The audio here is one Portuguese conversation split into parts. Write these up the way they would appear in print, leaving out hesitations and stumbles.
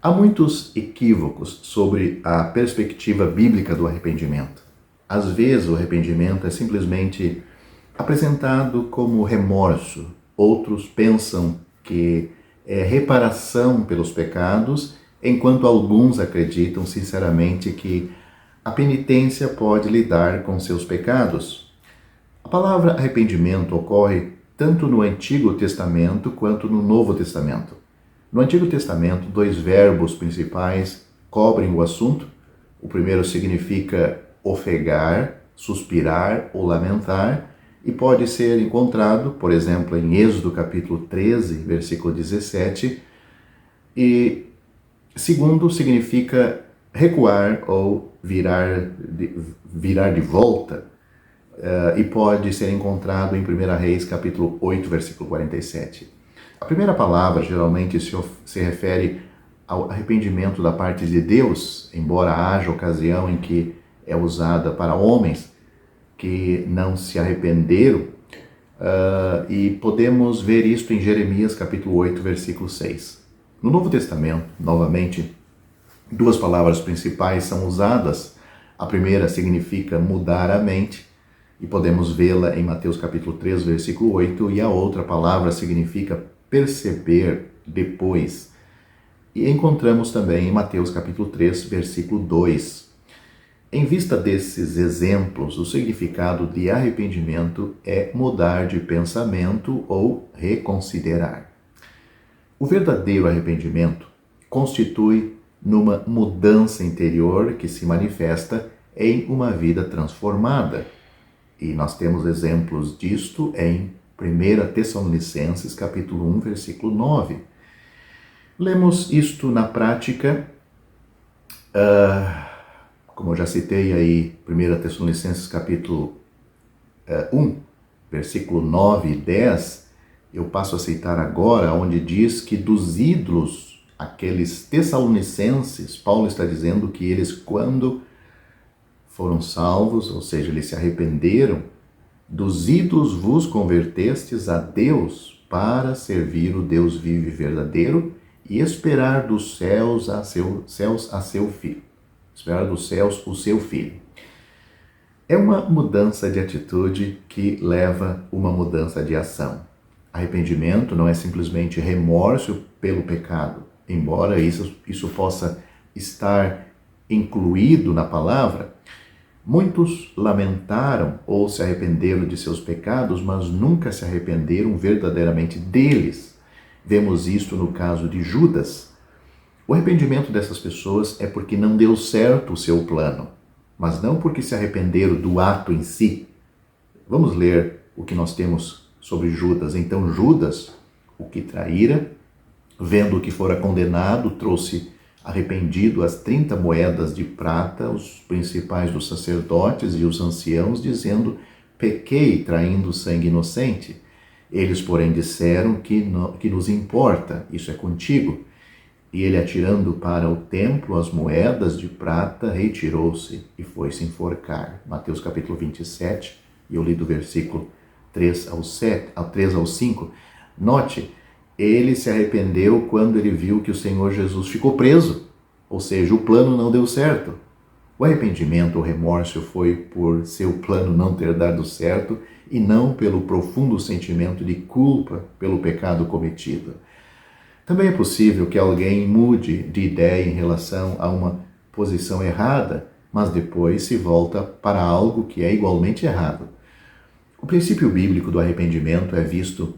Há muitos equívocos sobre a perspectiva bíblica do arrependimento. Às vezes, o arrependimento é simplesmente apresentado como remorso. Outros pensam que é reparação pelos pecados, enquanto alguns acreditam sinceramente que a penitência pode lidar com seus pecados. A palavra arrependimento ocorre tanto no Antigo Testamento quanto no Novo Testamento. No Antigo Testamento, dois verbos principais cobrem o assunto. O primeiro significa ofegar, suspirar ou lamentar, e pode ser encontrado, por exemplo, em Êxodo capítulo 13, versículo 17. E segundo significa recuar ou virar de volta, e pode ser encontrado em 1 Reis capítulo 8, versículo 47. A primeira palavra geralmente se refere ao arrependimento da parte de Deus, embora haja ocasião em que é usada para homens que não se arrependeram, e podemos ver isto em Jeremias capítulo 8, versículo 6. No Novo Testamento, novamente, duas palavras principais são usadas. A primeira significa mudar a mente, e podemos vê-la em Mateus capítulo 3, versículo 8, e a outra palavra significa perceber depois. E encontramos também em Mateus capítulo 3, versículo 2. Em vista desses exemplos, o significado de arrependimento é mudar de pensamento ou reconsiderar. O verdadeiro arrependimento constitui numa mudança interior que se manifesta em uma vida transformada. E nós temos exemplos disto em 1 Tessalonicenses, capítulo 1, versículo 9. Lemos isto na prática, como eu já citei aí, 1 Tessalonicenses, capítulo 1, versículo 9 e 10, eu passo a citar agora, onde diz que dos ídolos, aqueles tessalonicenses, Paulo está dizendo que eles, quando foram salvos, ou seja, eles se arrependeram, dos ídolos vos convertestes a Deus para servir o Deus vivo e verdadeiro e esperar dos céus a seu Filho. Esperar dos céus o seu Filho. É uma mudança de atitude que leva uma mudança de ação. Arrependimento não é simplesmente remorso pelo pecado, embora isso possa estar incluído na palavra. Muitos lamentaram ou se arrependeram de seus pecados, mas nunca se arrependeram verdadeiramente deles. Vemos isto no caso de Judas. O arrependimento dessas pessoas é porque não deu certo o seu plano, mas não porque se arrependeram do ato em si. Vamos ler o que nós temos sobre Judas. Então Judas, o que traíra, vendo que fora condenado, trouxe arrependido as 30 moedas de prata, os principais dos sacerdotes e os anciãos, dizendo: pequei traindo sangue inocente. Eles, porém, disseram que nos importa, isso é contigo. E ele, atirando para o templo as moedas de prata, retirou-se e foi-se enforcar. Mateus capítulo 27, e eu li do versículo 3 ao 5. Note, ele se arrependeu quando ele viu que o Senhor Jesus ficou preso, ou seja, o plano não deu certo. O arrependimento, o remorso foi por seu plano não ter dado certo e não pelo profundo sentimento de culpa pelo pecado cometido. Também é possível que alguém mude de ideia em relação a uma posição errada, mas depois se volta para algo que é igualmente errado. O princípio bíblico do arrependimento é visto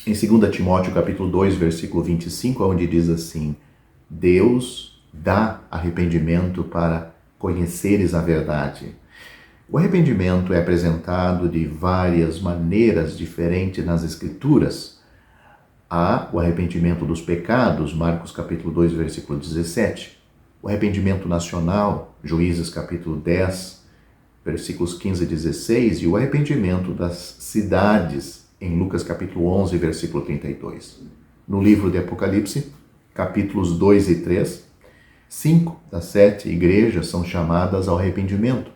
em 2 Timóteo capítulo 2, versículo 25, onde diz assim: Deus dá arrependimento para conheceres a verdade. O arrependimento é apresentado de várias maneiras diferentes nas Escrituras. Há o arrependimento dos pecados, Marcos capítulo 2, versículo 17. O arrependimento nacional, Juízes capítulo 10, versículos 15 e 16. E o arrependimento das cidades, em Lucas capítulo 11, versículo 32. No livro de Apocalipse, capítulos 2 e 3, 5 das 7 igrejas são chamadas ao arrependimento.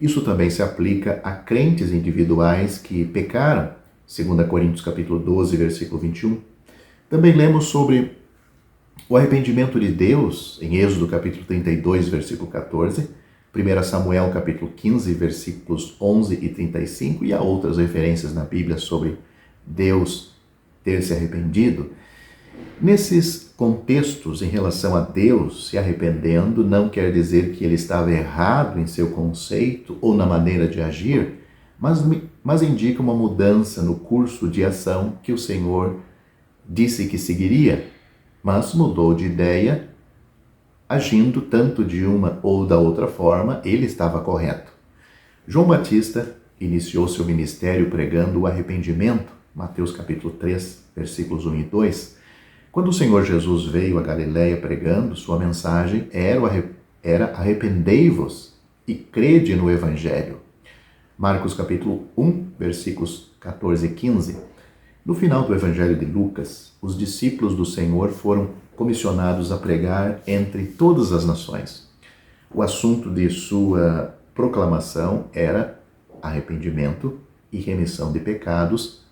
Isso também se aplica a crentes individuais que pecaram, 2 Coríntios capítulo 12, versículo 21. Também lemos sobre O arrependimento de Deus, em Êxodo capítulo 32, versículo 14, 1 Samuel capítulo 15, versículos 11 e 35, e há outras referências na Bíblia sobre Deus ter se arrependido. Nesses contextos, em relação a Deus se arrependendo, não quer dizer que ele estava errado em seu conceito ou na maneira de agir, mas indica uma mudança no curso de ação que o Senhor disse que seguiria, mas mudou de ideia, agindo tanto de uma ou da outra forma, ele estava correto. João Batista iniciou seu ministério pregando o arrependimento, Mateus capítulo 3, versículos 1 e 2. Quando o Senhor Jesus veio a Galiléia pregando, sua mensagem era arrependei-vos e crede no Evangelho. Marcos capítulo 1, versículos 14 e 15. No final do Evangelho de Lucas, os discípulos do Senhor foram comissionados a pregar entre todas as nações. O assunto de sua proclamação era arrependimento e remissão de pecados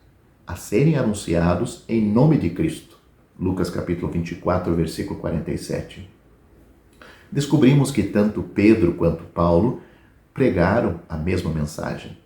a serem anunciados em nome de Cristo. Lucas capítulo 24, versículo 47. Descobrimos que tanto Pedro quanto Paulo pregaram a mesma mensagem.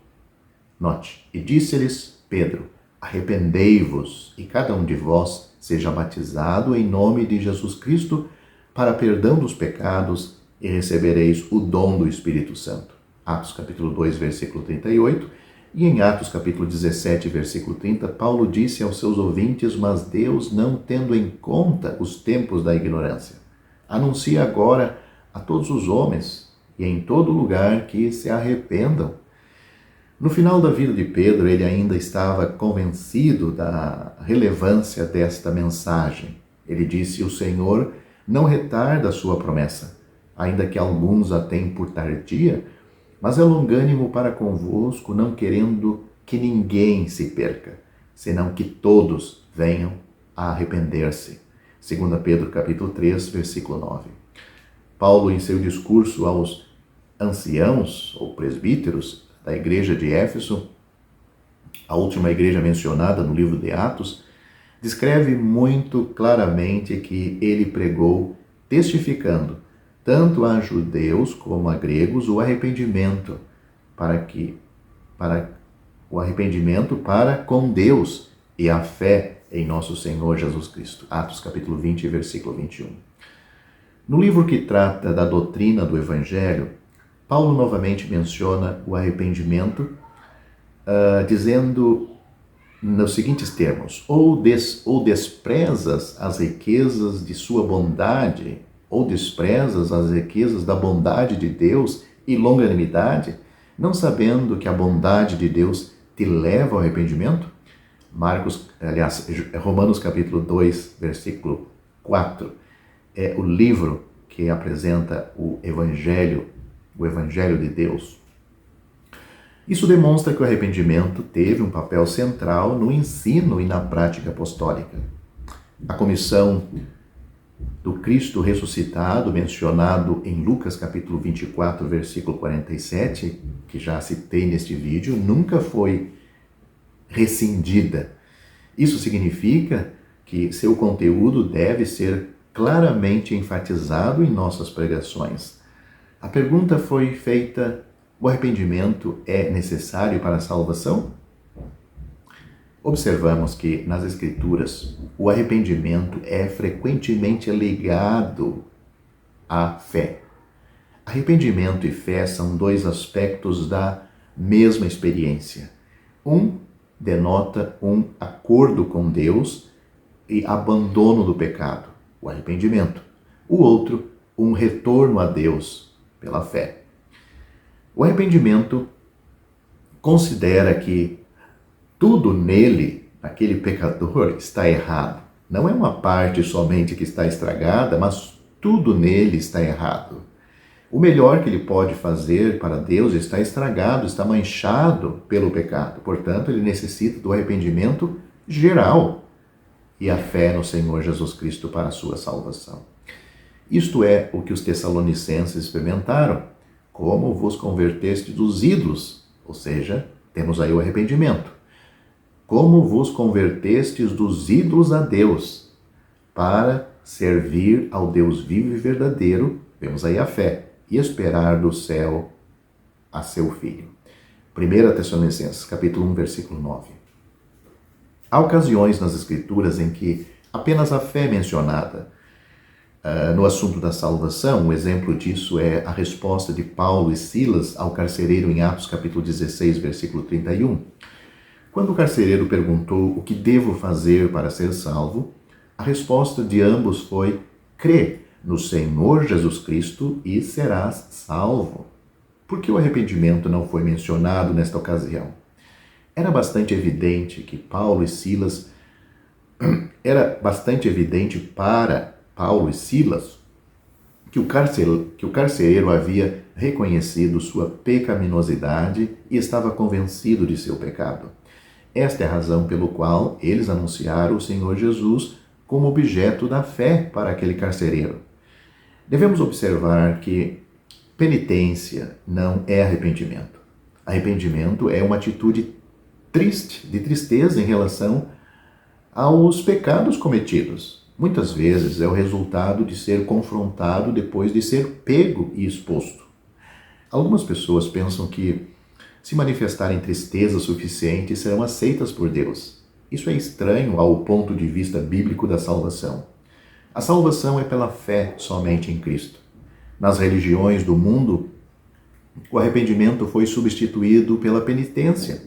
Note, e disse-lhes Pedro, arrependei-vos e cada um de vós seja batizado em nome de Jesus Cristo para perdão dos pecados e recebereis o dom do Espírito Santo. Atos capítulo 2, versículo 38. E em Atos capítulo 17, versículo 30, Paulo disse aos seus ouvintes, mas Deus, não tendo em conta os tempos da ignorância, anuncia agora a todos os homens e em todo lugar que se arrependam. No final da vida de Pedro, ele ainda estava convencido da relevância desta mensagem. Ele disse, o Senhor não retarda a sua promessa, ainda que alguns a tenham por tardia, mas é longânimo para convosco, não querendo que ninguém se perca, senão que todos venham a arrepender-se. 2 Pedro capítulo 3, versículo 9. Paulo, em seu discurso aos anciãos ou presbíteros da igreja de Éfeso, a última igreja mencionada no livro de Atos, descreve muito claramente que ele pregou testificando tanto a judeus como a gregos o arrependimento para com Deus e a fé em nosso Senhor Jesus Cristo. Atos capítulo 20, versículo 21. No livro que trata da doutrina do Evangelho, Paulo novamente menciona o arrependimento, dizendo nos seguintes termos, ou desprezas as riquezas de sua bondade, ou desprezas as riquezas da bondade de Deus e longanimidade, não sabendo que a bondade de Deus te leva ao arrependimento? Romanos capítulo 2, versículo 4, é o livro que apresenta o Evangelho de Deus. Isso demonstra que o arrependimento teve um papel central no ensino e na prática apostólica. A comissão do Cristo ressuscitado, mencionado em Lucas capítulo 24, versículo 47, que já citei neste vídeo, nunca foi rescindida. Isso significa que seu conteúdo deve ser claramente enfatizado em nossas pregações. A pergunta foi feita: o arrependimento é necessário para a salvação? Observamos que nas Escrituras o arrependimento é frequentemente ligado à fé. Arrependimento e fé são dois aspectos da mesma experiência. Um denota um acordo com Deus e abandono do pecado, o arrependimento. O outro, um retorno a Deus pela fé. O arrependimento considera que tudo nele, naquele pecador, está errado. Não é uma parte somente que está estragada, mas tudo nele está errado. O melhor que ele pode fazer para Deus está estragado, está manchado pelo pecado. Portanto, ele necessita do arrependimento geral e a fé no Senhor Jesus Cristo para a sua salvação. Isto é o que os tessalonicenses experimentaram. Como vos converteste dos ídolos, ou seja, temos aí o arrependimento. Como vos convertestes dos ídolos a Deus, para servir ao Deus vivo e verdadeiro, vemos aí a fé, e esperar do céu a seu Filho. 1 Tessalonicenses, capítulo 1, versículo 9. Há ocasiões nas Escrituras em que apenas a fé é mencionada. No assunto da salvação, um exemplo disso é a resposta de Paulo e Silas ao carcereiro em Atos capítulo 16, versículo 31. Quando o carcereiro perguntou o que devo fazer para ser salvo, a resposta de ambos foi: crê no Senhor Jesus Cristo e serás salvo. Por que o arrependimento não foi mencionado nesta ocasião? Era bastante evidente para Paulo e Silas que o carcereiro havia reconhecido sua pecaminosidade e estava convencido de seu pecado. Esta é a razão pelo qual eles anunciaram o Senhor Jesus como objeto da fé para aquele carcereiro. Devemos observar que penitência não é arrependimento. Arrependimento é uma atitude de tristeza em relação aos pecados cometidos. Muitas vezes é o resultado de ser confrontado depois de ser pego e exposto. Algumas pessoas pensam que, se manifestarem tristeza suficiente, serão aceitas por Deus. Isso é estranho ao ponto de vista bíblico da salvação. A salvação é pela fé somente em Cristo. Nas religiões do mundo, o arrependimento foi substituído pela penitência.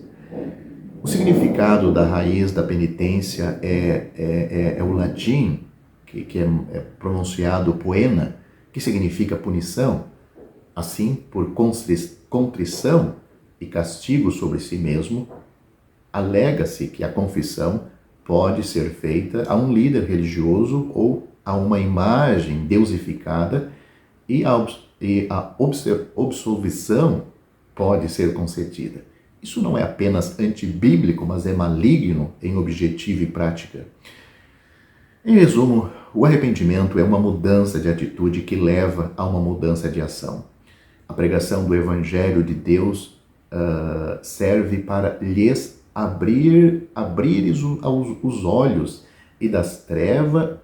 O significado da raiz da penitência é o latim, que é pronunciado poena, que significa punição. Assim, por contrição e castigo sobre si mesmo, alega-se que a confissão pode ser feita a um líder religioso ou a uma imagem deusificada e a absolvição pode ser concedida. Isso não é apenas antibíblico, mas é maligno em objetivo e prática. Em resumo, o arrependimento é uma mudança de atitude que leva a uma mudança de ação. A pregação do Evangelho de Deus serve para lhes abrires os olhos e das trevas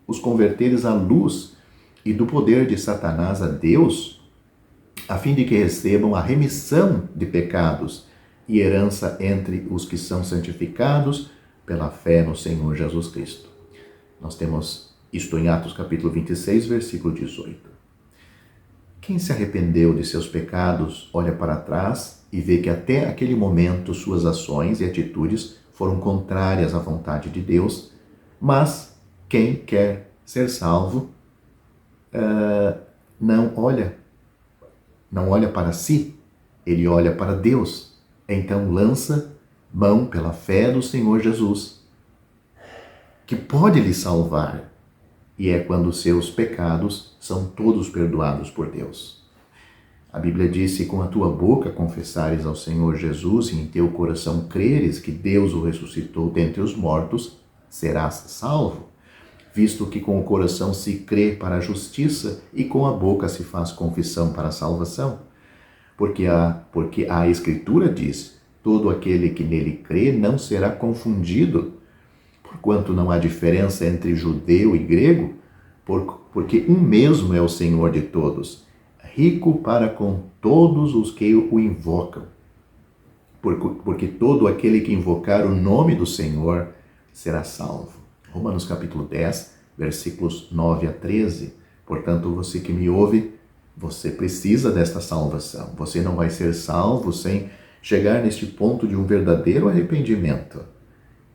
os converteres à luz e do poder de Satanás a Deus, a fim de que recebam a remissão de pecados e herança entre os que são santificados pela fé no Senhor Jesus Cristo. Nós temos isto em Atos capítulo 26, versículo 18. Quem se arrependeu de seus pecados olha para trás e vê que até aquele momento suas ações e atitudes foram contrárias à vontade de Deus, mas quem quer ser salvo não olha para si, ele olha para Deus. Então lança mão pela fé do Senhor Jesus, que pode lhe salvar, e é quando seus pecados são todos perdoados por Deus. A Bíblia diz: se com a tua boca confessares ao Senhor Jesus e em teu coração creres que Deus o ressuscitou dentre os mortos, serás salvo, visto que com o coração se crê para a justiça e com a boca se faz confissão para a salvação. Porque a Escritura diz: todo aquele que nele crê não será confundido, porquanto não há diferença entre judeu e grego, porque um mesmo é o Senhor de todos, rico para com todos os que o invocam. Porque todo aquele que invocar o nome do Senhor será salvo. Romanos capítulo 10, versículos 9 a 13. Portanto, você que me ouve, você precisa desta salvação. Você não vai ser salvo sem chegar neste ponto de um verdadeiro arrependimento.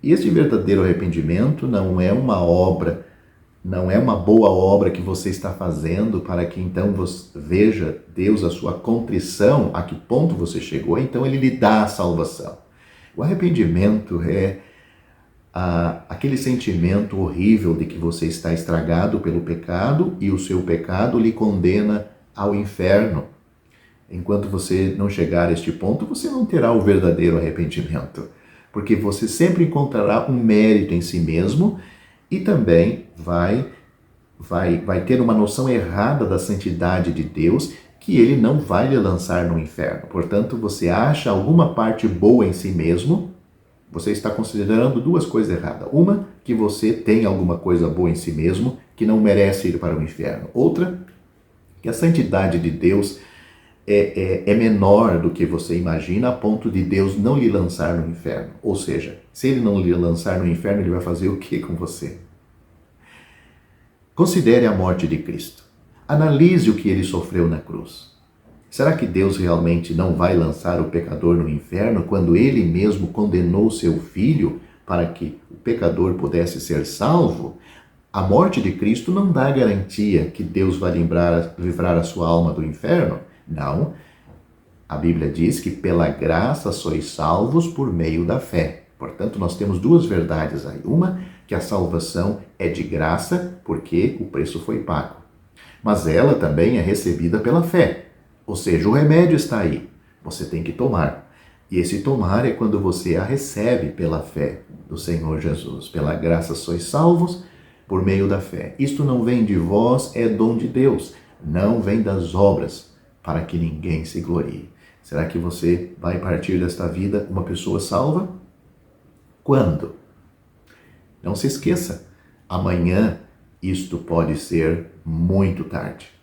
E este verdadeiro arrependimento não é uma obra, não é uma boa obra que você está fazendo para que então você veja Deus a sua contrição, a que ponto você chegou, então Ele lhe dá a salvação. O arrependimento é aquele sentimento horrível de que você está estragado pelo pecado e o seu pecado lhe condena ao inferno. Enquanto você não chegar a este ponto, você não terá o verdadeiro arrependimento, porque você sempre encontrará um mérito em si mesmo e também vai ter uma noção errada da santidade de Deus, que Ele não vai lhe lançar no inferno. Portanto, você acha alguma parte boa em si mesmo você está considerando duas coisas erradas. Uma, que você tem alguma coisa boa em si mesmo, que não merece ir para o inferno. Outra, que a santidade de Deus é menor do que você imagina, a ponto de Deus não lhe lançar no inferno. Ou seja, se ele não lhe lançar no inferno, ele vai fazer o que com você? Considere a morte de Cristo. Analise o que ele sofreu na cruz. Será que Deus realmente não vai lançar o pecador no inferno quando ele mesmo condenou seu filho para que o pecador pudesse ser salvo? A morte de Cristo não dá garantia que Deus vai livrar a sua alma do inferno. Não. A Bíblia diz que pela graça sois salvos por meio da fé. Portanto, nós temos duas verdades aí. Uma, que a salvação é de graça porque o preço foi pago. Mas ela também é recebida pela fé. Ou seja, o remédio está aí. Você tem que tomar. E esse tomar é quando você a recebe pela fé do Senhor Jesus. Pela graça sois salvos por meio da fé. Isto não vem de vós, é dom de Deus. Não vem das obras, para que ninguém se glorie. Será que você vai partir desta vida uma pessoa salva? Quando? Não se esqueça, amanhã isto pode ser muito tarde.